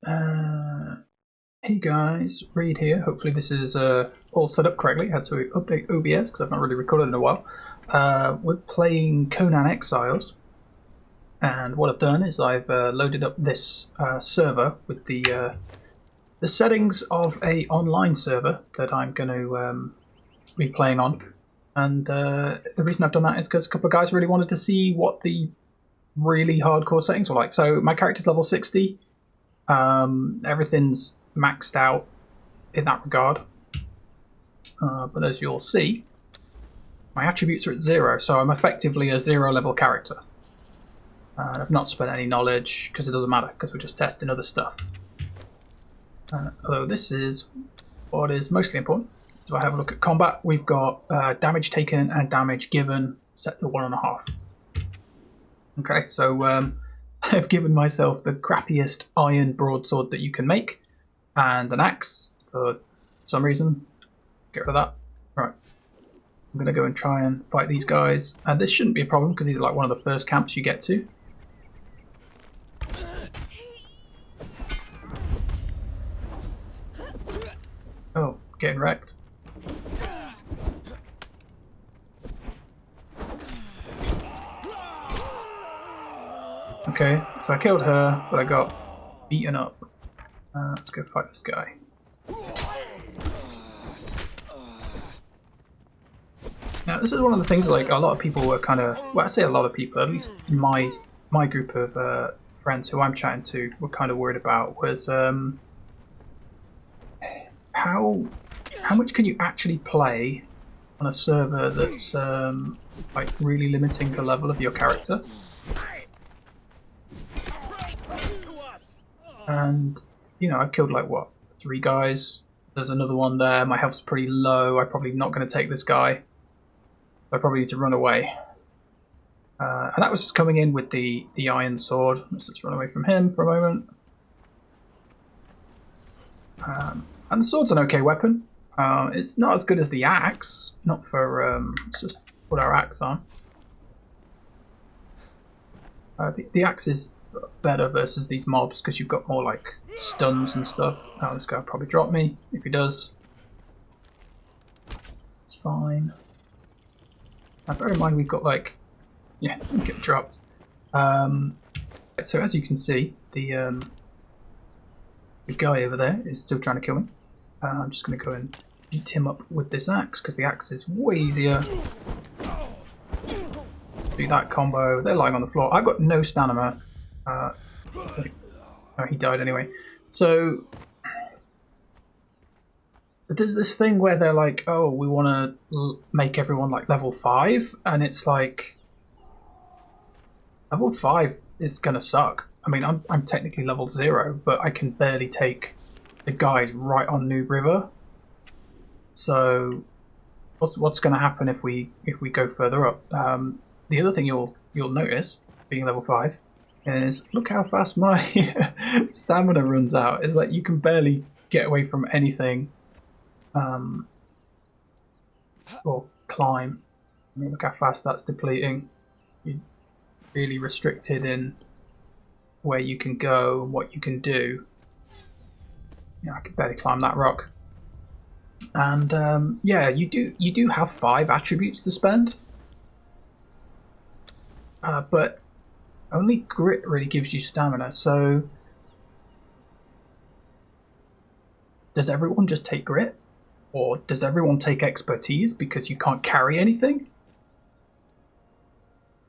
Hey guys, Reed here. Hopefully this is all set up correctly. Had to update OBS because I've not really recorded in a while. We're playing Conan Exiles, and what I've done is I've loaded up this server with the settings of a online server that I'm going to be playing on. And the reason I've done that is because a couple of guys really wanted to see what the really hardcore settings were like. So my character's level 60. Everything's maxed out in that regard, but as you'll see, my attributes are at 0, so I'm effectively a 0 level character. I've not spent any knowledge because it doesn't matter, because we're just testing other stuff. Although this is what is mostly important. So I have a look at combat. We've got damage taken and damage given set to 1.5. Okay, so I've given myself the crappiest iron broadsword that you can make, and an axe for some reason. Get rid of that. Right. I'm going to go and try and fight these guys. And this shouldn't be a problem because these are like one of the first camps you get to. Oh, getting wrecked. Okay, so I killed her, but I got beaten up. Let's go fight this guy. Now, this is one of the things, like, a lot of people were kind of, well, I say a lot of people, at least my group of friends who I'm chatting to were kind of worried about was how much can you actually play on a server that's like really limiting the level of your character? And you know, I've killed like what, 3 guys. There's another one there. My health's pretty low. I'm probably not going to take this guy. I probably need to run away. And that was just coming in with the iron sword. Let's just run away from him for a moment. And the sword's an okay weapon. It's not as good as the axe. Not for let's just put our axe on. The axe is better versus these mobs because you've got more like stuns and stuff. Oh, this guy will probably drop me. If he does, it's fine. Now bear in mind we've got like, yeah, we get dropped. So as you can see, the guy over there is still trying to kill me. I'm just going to go and beat him up with this axe because the axe is way easier. Do that combo. They're lying on the floor. I've got no stamina. Oh, he died anyway. So there's this thing where they're like, oh, we want to make everyone like level 5, and it's like level 5 is gonna suck. I mean, I'm technically level 0, but I can barely take the guide right on Noob River. So what's going to happen if we go further up? The other thing you'll notice, being level 5, is look how fast my stamina runs out. It's like you can barely get away from anything or climb. I mean, look how fast that's depleting. You're really restricted in where you can go and what you can do. Yeah, I could barely climb that rock. And yeah, you do have 5 attributes to spend, but only grit really gives you stamina. So does everyone just take grit, or does everyone take expertise because you can't carry anything?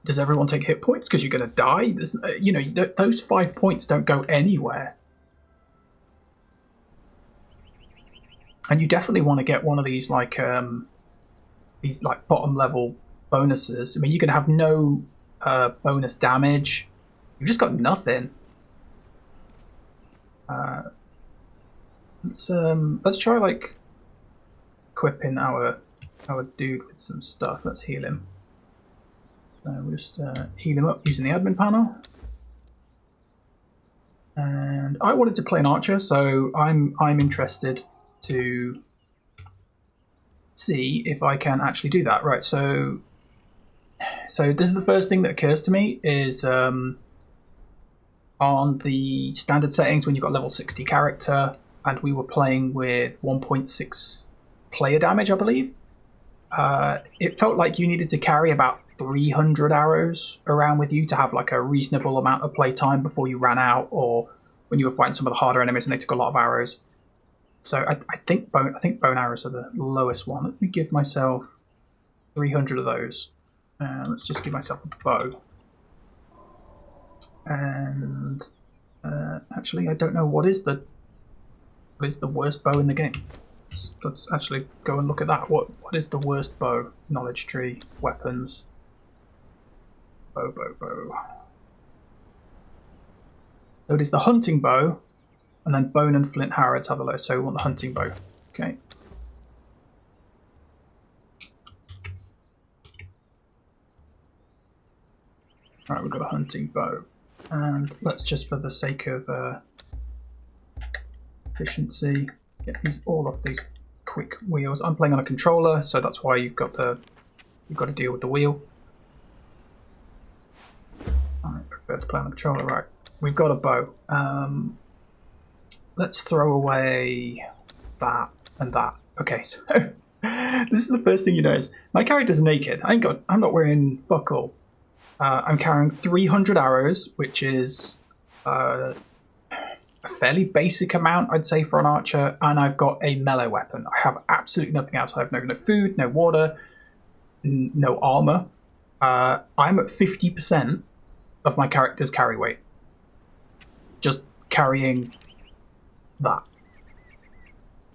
Does everyone take hit points because you're going to die? There's, you know, those 5 points don't go anywhere. And you definitely want to get one of these like bottom level bonuses. I mean, you can have no bonus damage. You've just got nothing. Let's try like equipping our dude with some stuff. Let's heal him. We'll just heal him up using the admin panel. And I wanted to play an archer, so I'm interested to see if I can actually do that. Right, so this is the first thing that occurs to me is on the standard settings when you've got level 60 character, and we were playing with 1.6 player damage, I believe. It felt like you needed to carry about 300 arrows around with you to have like a reasonable amount of play time before you ran out, or when you were fighting some of the harder enemies and they took a lot of arrows. So I think bone arrows are the lowest one. Let me give myself 300 of those. Let's just give myself a bow. And actually, I don't know what is the worst bow in the game. Let's actually go and look at that. What is the worst bow? Knowledge tree, weapons. Bow. So it is the hunting bow, and then bone and flint arrows have the lowest. So we want the hunting bow. Okay. All right, we've got a hunting bow, and let's just, for the sake of efficiency, get all of these quick wheels. I'm playing on a controller, so that's why you've got to deal with the wheel. I prefer to play on the controller. Right, we've got a bow. Let's throw away that and that. Okay, so this is the first thing you notice. My character's naked. I'm not wearing fuck all. I'm carrying 300 arrows, which is a fairly basic amount, I'd say, for an archer, and I've got a melee weapon. I have absolutely nothing else. I have no food, no water, no armor. I'm at 50% of my character's carry weight. Just carrying that.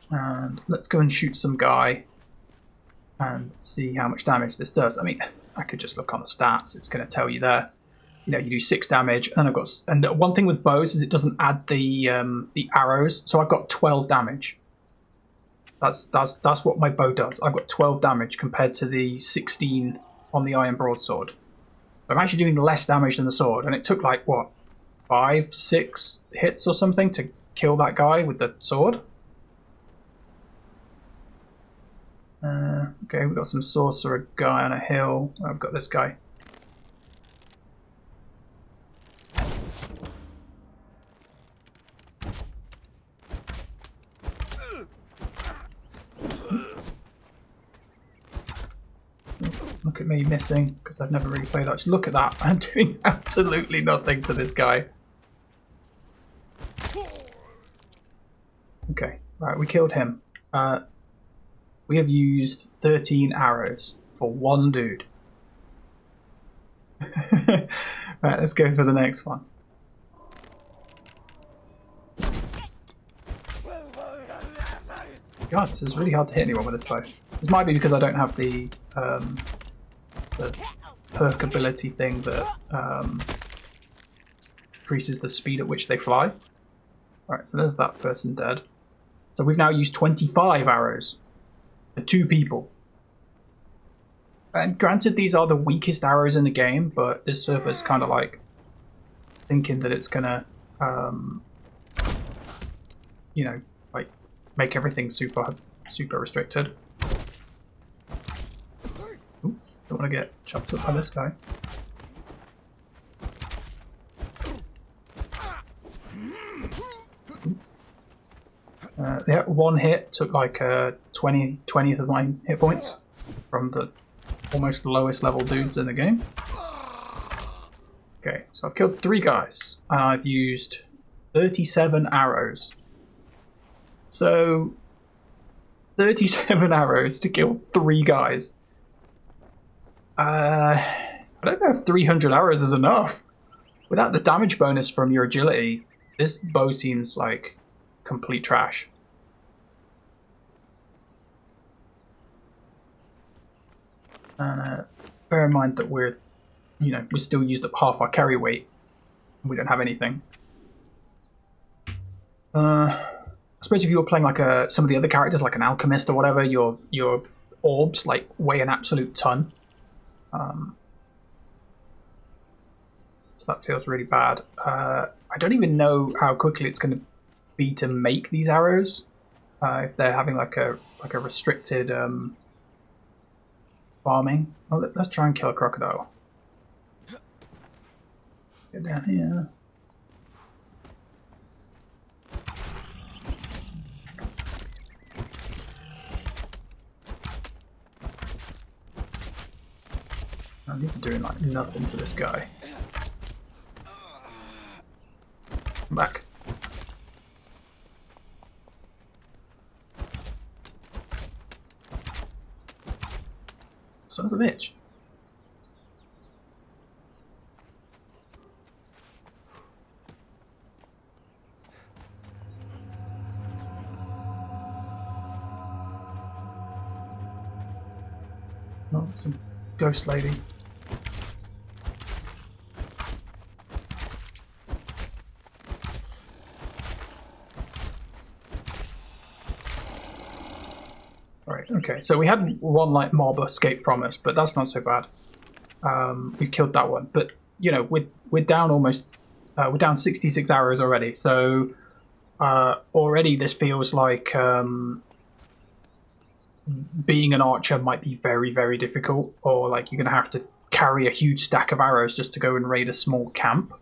And let's go and shoot some guy and see how much damage this does. I mean, I could just look on the stats. It's going to tell you there. You know, you do 6 damage, and one thing with bows is it doesn't add the arrows, so I've got 12 damage. That's what my bow does. I've got 12 damage compared to the 16 on the iron broadsword. I'm actually doing less damage than the sword, and it took like what, 5-6 hits or something to kill that guy with the sword. Okay, we've got some sorcerer guy on a hill. I've got this guy. Look at me missing, because I've never really played that. Look at that. I'm doing absolutely nothing to this guy. Okay, right, we killed him. We have used 13 arrows for one dude. Right, let's go for the next one. God, this is really hard to hit anyone with this bow. This might be because I don't have the perk ability thing that increases the speed at which they fly. Right, so there's that person dead. So we've now used 25 arrows. 2 people. And granted, these are the weakest arrows in the game, but this server's kind of like thinking that it's gonna, you know, like make everything super restricted. Oops, don't want to get chopped up by this guy. Yeah, one hit took like 20th of my hit points from the almost lowest level dudes in the game. Okay, so I've killed 3 guys and I've used 37 arrows. So 37 arrows to kill 3 guys. I don't know if 300 arrows is enough. Without the damage bonus from your agility, this bow seems like complete trash. And bear in mind that we still used up half our carry weight. We don't have anything. I suppose if you were playing like some of the other characters, like an alchemist or whatever, your orbs like weigh an absolute ton. So that feels really bad. I don't even know how quickly it's going to be to make these arrows. If they're having like a restricted farming. Well, let's try and kill a crocodile. Get down here. These are doing like nothing to this guy. Come back. Son of a bitch. Oh, some ghost lady. Right, okay, so we had one like mob escape from us, but that's not so bad. We killed that one, but you know, we're down almost, we're down 66 arrows already, so already this feels like being an archer might be very, very difficult, or like you're going to have to carry a huge stack of arrows just to go and raid a small camp,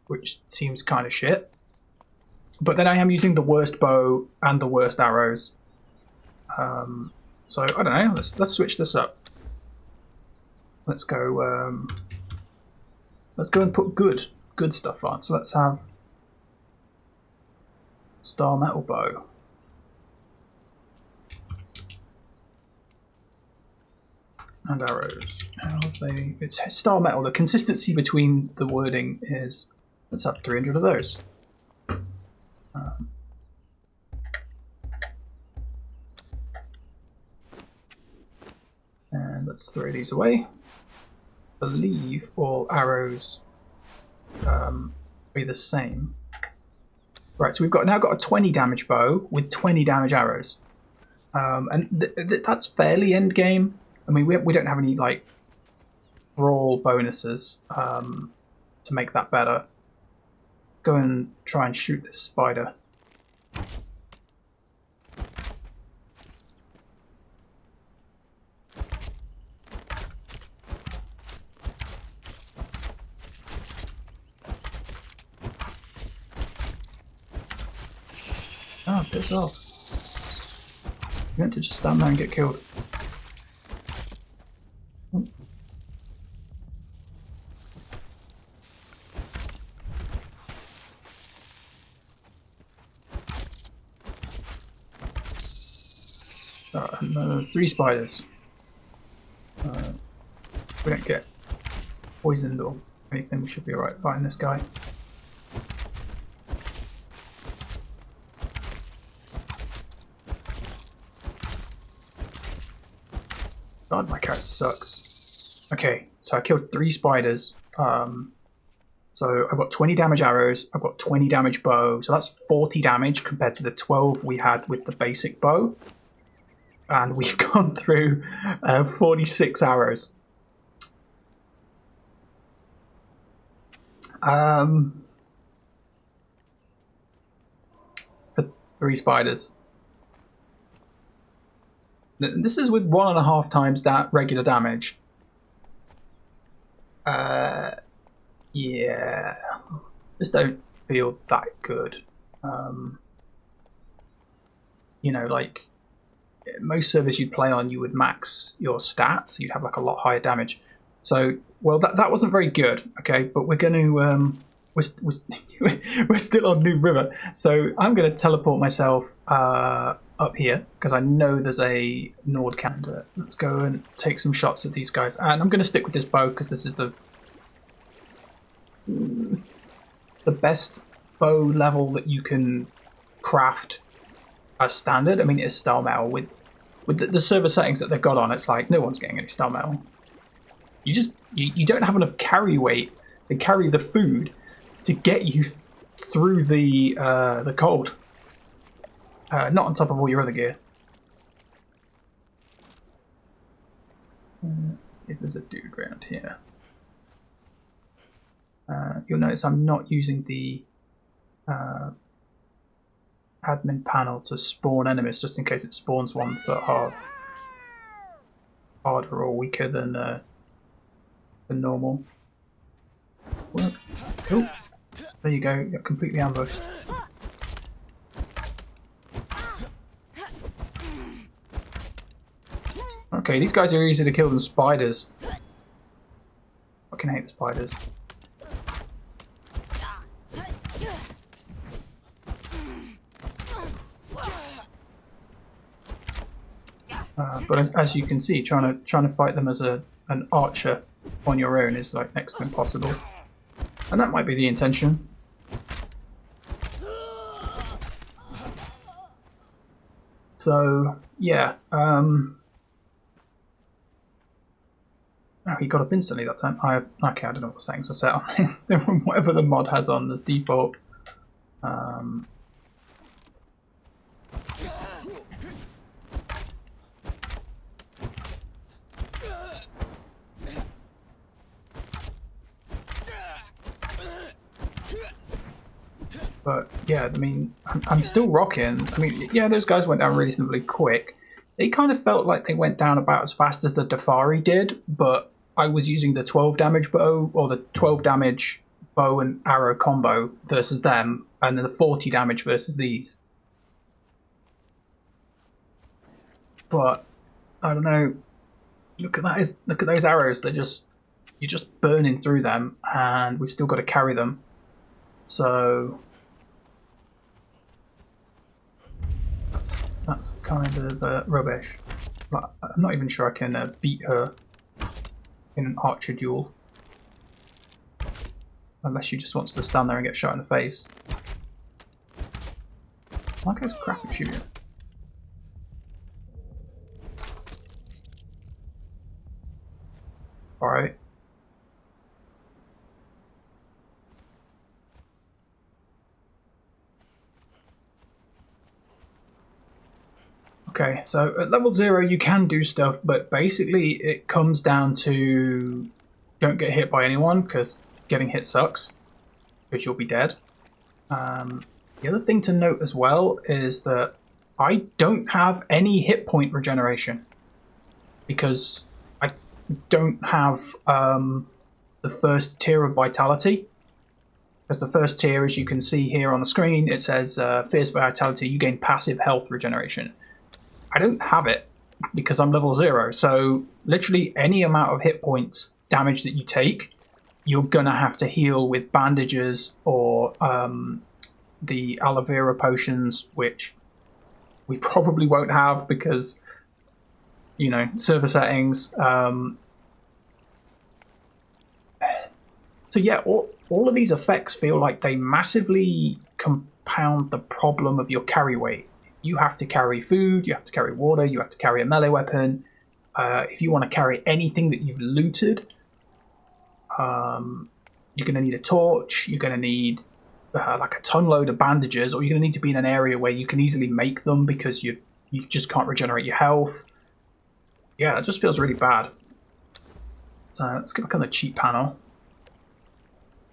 which seems kind of shit. But then I am using the worst bow and the worst arrows. So I don't know. Let's switch this up. Let's go. Let's go and put good stuff on. So let's have star metal bow. And arrows. How they? It's star metal. The consistency between the wording is. Let's have 300 of those. And let's throw these away. I believe all arrows be the same. Right, so we've now got a 20 damage bow with 20 damage arrows. And that's fairly end game. I mean, we don't have any like brawl bonuses to make that better. Go and try and shoot this spider. Oh, piss off. You meant to just stand there and get killed. And there's 3 spiders. We don't get poisoned or anything, we should be alright fighting this guy. God, my character sucks. Okay, so I killed 3 spiders. So I've got 20 damage arrows, I've got 20 damage bow, so that's 40 damage compared to the 12 we had with the basic bow. And we've gone through 46 arrows. For 3 spiders. This is with 1.5 times that regular damage. Yeah. Just don't feel that good. You know, like most servers you'd play on, you would max your stats. You'd have like a lot higher damage. So, well, that wasn't very good. Okay, but we're going to we're still on New River, so I'm going to teleport myself up here because I know there's a Nord candidate. Let's go and take some shots at these guys, and I'm going to stick with this bow because this is the best bow level that you can craft as standard. I mean, it's star metal with the server settings that they've got on. It's like no one's getting any star metal. You don't have enough carry weight to carry the food to get you through the cold. Not on top of all your other gear. Let's see if there's a dude around here. You'll notice I'm not using the admin panel to spawn enemies, just in case it spawns ones that are harder or weaker than normal. Well, cool. There you go. You're completely ambushed. Okay, these guys are easier to kill than spiders. I fucking hate the spiders. But as you can see, trying to fight them as an archer on your own is like next to impossible, and that might be the intention. So yeah, oh, he got up instantly that time. Okay, I don't know what settings are set on. Whatever the mod has on as default. But yeah, I mean, I'm still rocking. I mean, yeah, those guys went down reasonably quick. They kind of felt like they went down about as fast as the Dafari did, but I was using the 12 damage bow, or the 12 damage bow and arrow combo versus them, and then the 40 damage versus these. But I don't know. Look at that! Look at those arrows. You're just burning through them, and we've still got to carry them. So that's kind of rubbish. But I'm not even sure I can beat her in an archer duel. Unless she just wants to stand there and get shot in the face. That guy's crap at shooting. Alright. Okay, so at level 0 you can do stuff, but basically it comes down to don't get hit by anyone, because getting hit sucks, because you'll be dead. The other thing to note as well is that I don't have any hit point regeneration, because I don't have the first tier of vitality. Because the first tier, as you can see here on the screen, it says Fierce Vitality, you gain passive health regeneration. I don't have it because I'm level 0, so literally any amount of hit points damage that you take, you're gonna have to heal with bandages or the aloe vera potions, which we probably won't have because, you know, server settings. So yeah, all of these effects feel like they massively compound the problem of your carry weight. You have to carry food, you have to carry water, you have to carry a melee weapon. If you want to carry anything that you've looted, you're going to need a torch, you're going to need like a ton load of bandages, or you're going to need to be in an area where you can easily make them because you just can't regenerate your health. Yeah, it just feels really bad. So let's get back on the cheat panel.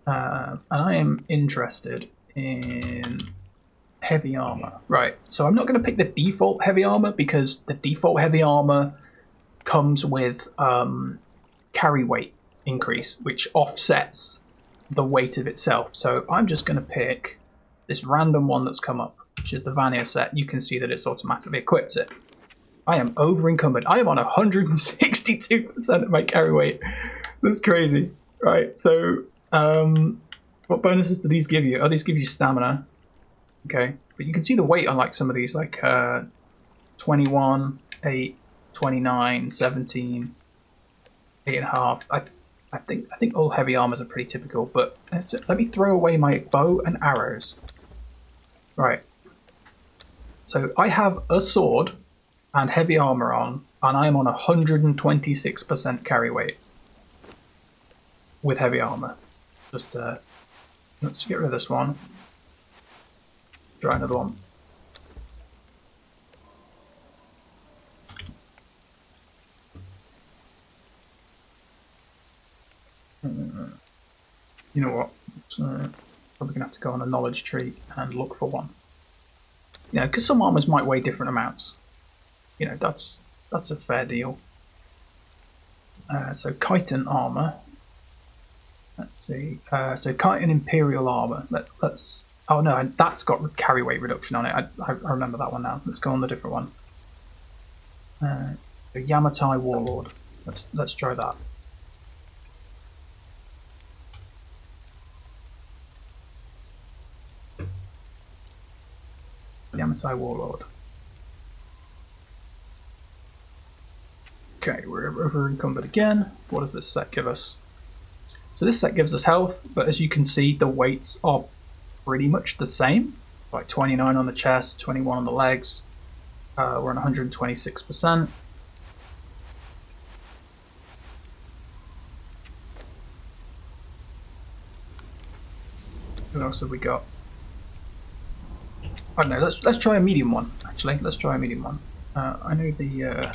And I am interested in heavy armor. Right, so I'm not going to pick the default heavy armor because the default heavy armor comes with carry weight increase, which offsets the weight of itself. So I'm just going to pick this random one that's come up, which is the Vanir set. You can see that it's automatically equipped it. I am over encumbered. I am on 162% of my carry weight. That's crazy. Right, so what bonuses do these give you? Oh, these give you stamina. Okay, but you can see the weight on like some of these, like 21, 8, 29, 17, 8.5. I think all heavy armors are pretty typical, but let me throw away my bow and arrows. Right. So I have a sword and heavy armor on, and I'm on 126% carry weight with heavy armor. Just let's get rid of this one. Try another one. You know what? Probably gonna have to go on a knowledge tree and look for one. You know, because some armors might weigh different amounts. You know, that's a fair deal. So chitin armor. Let's see. So chitin imperial armor. Let's. Oh no, that's got carry weight reduction on it. I remember that one now. Let's go on the different one. The Yamatai Warlord. Let's try that. Yamatai Warlord. Okay, we're over encumbered again. What does this set give us? So this set gives us health, but as you can see, the weights are pretty much the same. Like 29 on the chest, 21 on the legs. We're on 126%. What else have we got? I don't know. Let's try a medium one. Actually, let's try a medium one. I know the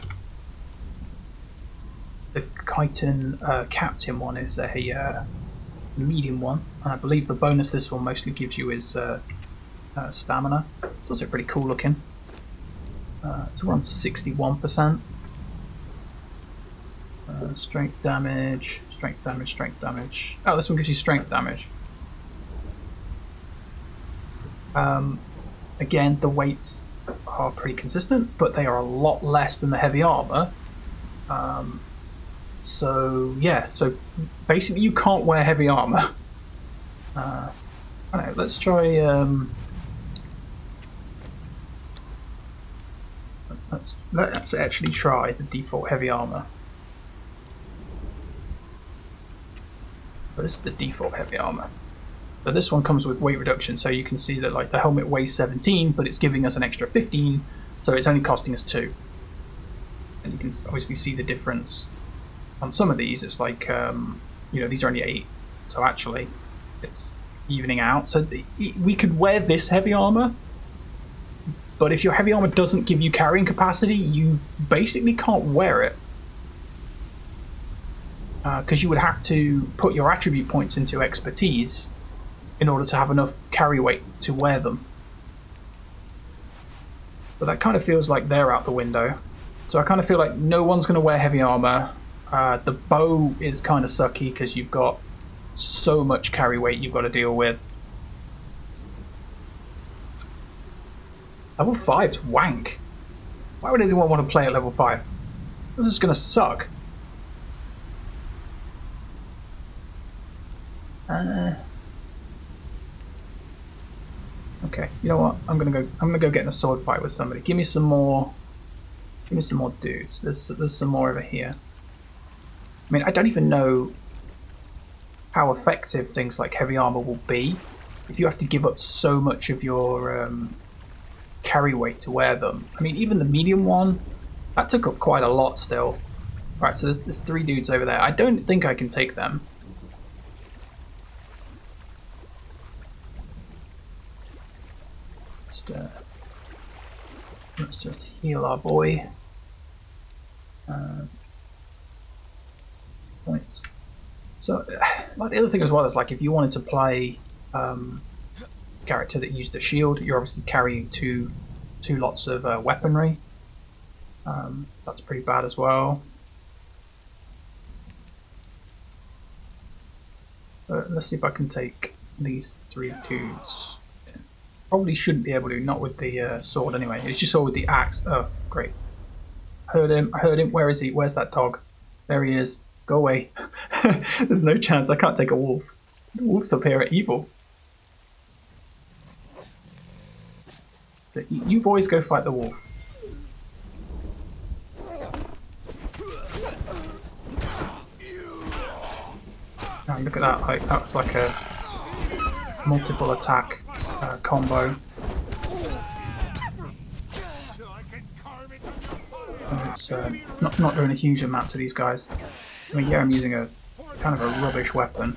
chitin captain one is a medium one, and I believe the bonus this one mostly gives you is stamina. It's also pretty cool looking. So we're on 61%. Strength damage, strength damage, strength damage. Oh, this one gives you strength damage. Again, the weights are pretty consistent, but they are a lot less than the heavy armor. So yeah, so basically you can't wear heavy armor. I don't know, let's try. Let's actually try the default heavy armor. But this is the default heavy armor. So this one comes with weight reduction, so you can see that like the helmet weighs 17, but it's giving us an extra 15, so it's only costing us 2. And you can obviously see the difference. On some of these, it's like, you know, these are only 8, so actually it's evening out. So we could wear this heavy armor, but if your heavy armor doesn't give you carrying capacity, you basically can't wear it. Because you would have to put your attribute points into expertise in order to have enough carry weight to wear them. But that kind of feels like they're out the window. So I kind of feel like no one's going to wear heavy armor. The bow is kind of sucky because you've got so much carry weight you've got to deal with. Level 5's wank. Why would anyone want to play at level 5? This is going to suck. Okay, you know what? I'm gonna go get in a sword fight with somebody. Give me some more dudes. There's some more over here. I mean, I don't even know how effective things like heavy armor will be if you have to give up so much of your carry weight to wear them. I mean, even the medium one, that took up quite a lot still. Right, so there's 3 dudes over there. I don't think I can take them. Let's just heal our boy. Points. So, like the other thing as well is like if you wanted to play character that used a shield, you're obviously carrying two lots of weaponry. That's pretty bad as well. Let's see if I can take these 3 dudes. Probably shouldn't be able to, not with the sword anyway. It's just all with the axe. Oh, great. Heard him. Where is he? Where's that dog? There he is. Go away. There's no chance. I can't take a wolf. The wolves up here are evil. So you boys go fight the wolf. Oh, look at that. Like, that was like a multiple attack combo. And it's not doing a huge amount to these guys. I mean, yeah, I'm using a kind of a rubbish weapon,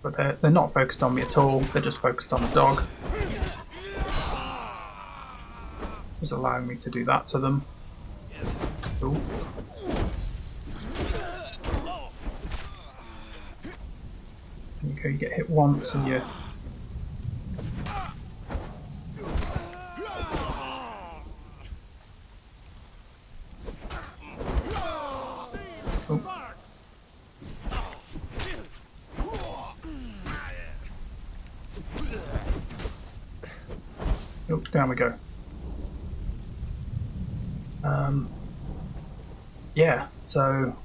but they're not focused on me at all. They're just focused on the dog. It's allowing me to do that to them. Ooh. There you go, you get hit once and you... Oh, down we go. Yeah, so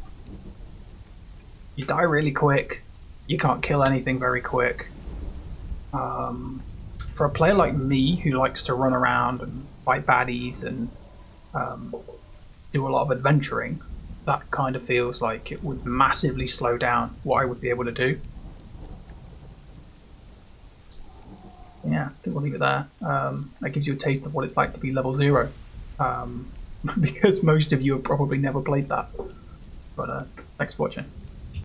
you die really quick. You can't kill anything very quick. For a player like me who likes to run around and fight baddies and do a lot of adventuring, that kind of feels like it would massively slow down what I would be able to do. Yeah, I think we'll leave it there. That gives you a taste of what it's like to be level 0. Because most of you have probably never played that. But thanks for watching.